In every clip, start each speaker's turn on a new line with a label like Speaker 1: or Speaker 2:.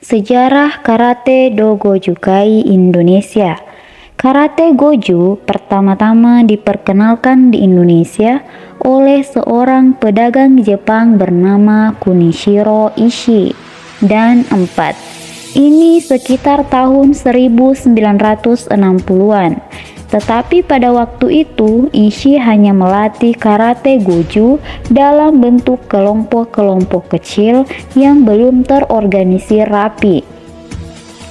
Speaker 1: Sejarah Karate Do Gojukai Indonesia. Karate Goju pertama-tama diperkenalkan di Indonesia oleh seorang pedagang Jepang bernama Kunichiro Ishii dan 4. Ini sekitar tahun 1960-an. Tetapi pada waktu itu, Ishii hanya melatih karate goju dalam bentuk kelompok-kelompok kecil yang belum terorganisir rapi.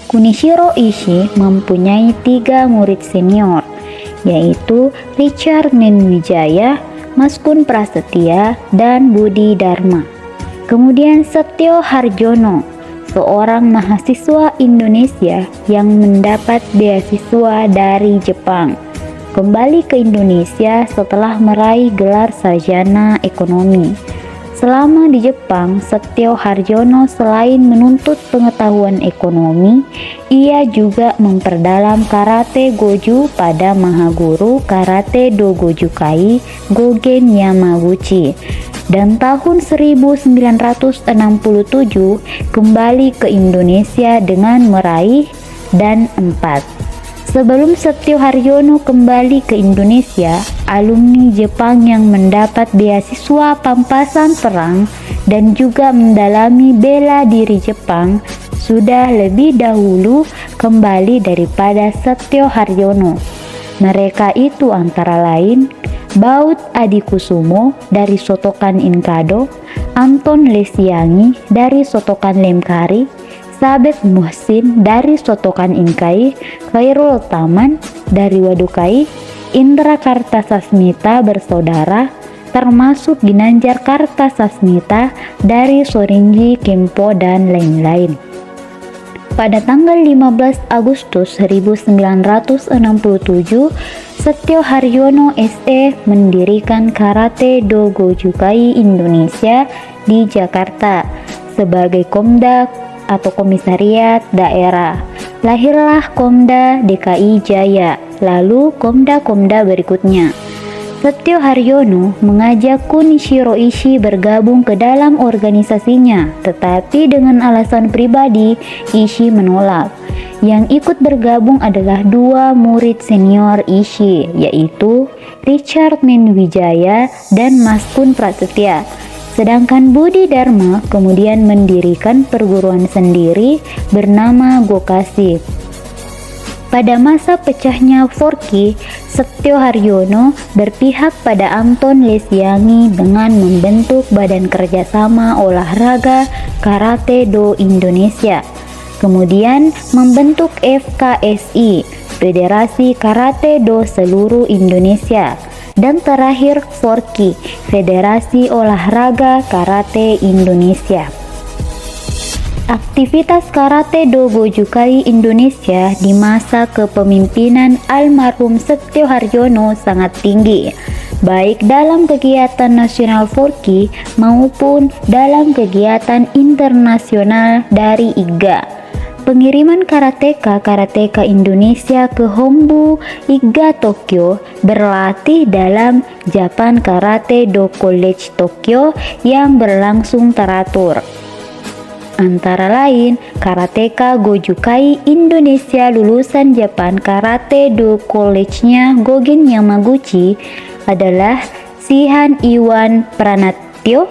Speaker 1: Kunichiro Ishii mempunyai 3 murid senior, yaitu Richard Menwijaya, Maskun Prasetya, dan Budi Dharma. Kemudian Setyo Harjono, seorang mahasiswa Indonesia yang mendapat beasiswa dari Jepang, kembali ke Indonesia setelah meraih gelar sarjana ekonomi. Selama di Jepang, Setyo Harjono selain menuntut pengetahuan ekonomi, ia juga memperdalam karate goju pada Mahaguru Karate Do Gojukai Gogen Yamaguchi. Dan tahun 1967 kembali ke Indonesia dengan meraih dan 4. Sebelum Setyo Harjono kembali ke Indonesia, alumni Jepang yang mendapat beasiswa pampasan perang dan juga mendalami bela diri Jepang sudah lebih dahulu kembali daripada Setyo Harjono. Mereka itu antara lain Baut Adikusumo dari Sotokan Inkado, Anton Lesiangi dari Sotokan Lemkari, Sabet Muhsin dari Sotokan Inkai, Khairul Taman dari Wadukai, Indra Kartasasmita bersaudara, termasuk Ginanjar Kartasasmita dari Sorinji Kempo dan lain-lain. Pada tanggal 15 Agustus 1967, Setyo Harjono SE mendirikan Karate Do Gojukai Indonesia di Jakarta sebagai Komda atau Komisariat Daerah. Lahirlah Komda DKI Jaya, lalu Komda-Komda berikutnya. Setyo Harjono mengajak Kunichiro Ishii bergabung ke dalam organisasinya, tetapi dengan alasan pribadi, Ishii menolak. Yang ikut bergabung adalah 2 murid senior Ishii, yaitu Richard Menwijaya dan Maskun Prasetya. Sedangkan Budi Dharma kemudian mendirikan perguruan sendiri bernama Gokasi. Pada masa pecahnya Forky, Setyo Harjono berpihak pada Anton Lesiangi dengan membentuk Badan Kerjasama Olahraga Karate Do Indonesia. Kemudian membentuk FKSI, Federasi Karate Do Seluruh Indonesia. Dan terakhir Forky, Federasi Olahraga Karate Indonesia. Aktivitas Karate Do Gojukai Indonesia di masa kepemimpinan almarhum Setyo Harjono sangat tinggi, baik dalam kegiatan nasional Forky maupun dalam kegiatan internasional dari IGA. Pengiriman karateka Indonesia ke Hombu, IGA Tokyo berlatih dalam Japan Karate Do College Tokyo yang berlangsung teratur. Antara lain, karateka Gojukai Indonesia lulusan Japan Karate Do College-nya Gogen Yamaguchi adalah Shihan Iwan Pranatyo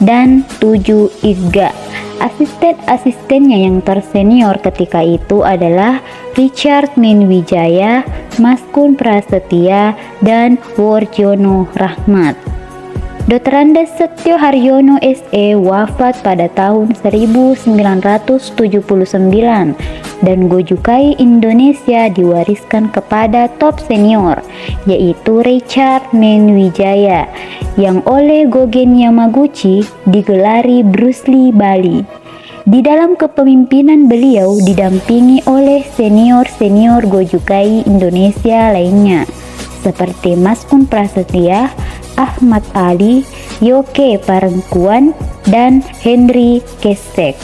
Speaker 1: dan 7 IGA. Asisten-asistennya yang tersenior ketika itu adalah Richard Menwijaya, Maskun Prasetya, dan Worjono Rahmat. Dr. Setyo Harjono SE wafat pada tahun 1979 dan Gojukai Indonesia diwariskan kepada top senior, yaitu Richard Menwijaya, yang oleh Gogen Yamaguchi digelari Bruce Lee Bali. Di dalam kepemimpinan beliau didampingi oleh senior-senior Gojukai Indonesia lainnya, seperti Maskun Prasetya, Ahmad Ali, Yoke Parengkuan, dan Henry Kesek.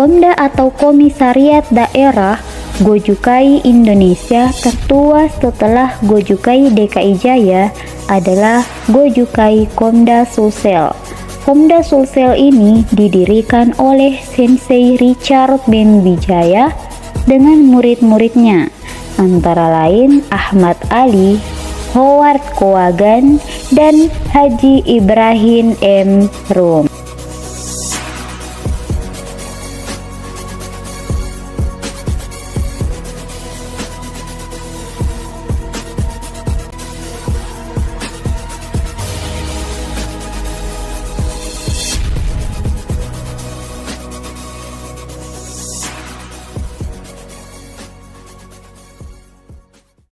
Speaker 1: Komda atau Komisariat Daerah Gojukai Indonesia tertua setelah Gojukai DKI Jaya adalah Gojukai Komda Sulsel. Pomda Sulsel ini didirikan oleh Sensei Richard Ben Wijaya dengan murid-muridnya, antara lain Ahmad Ali, Howard Kowagan, dan Haji Ibrahim M. Rum.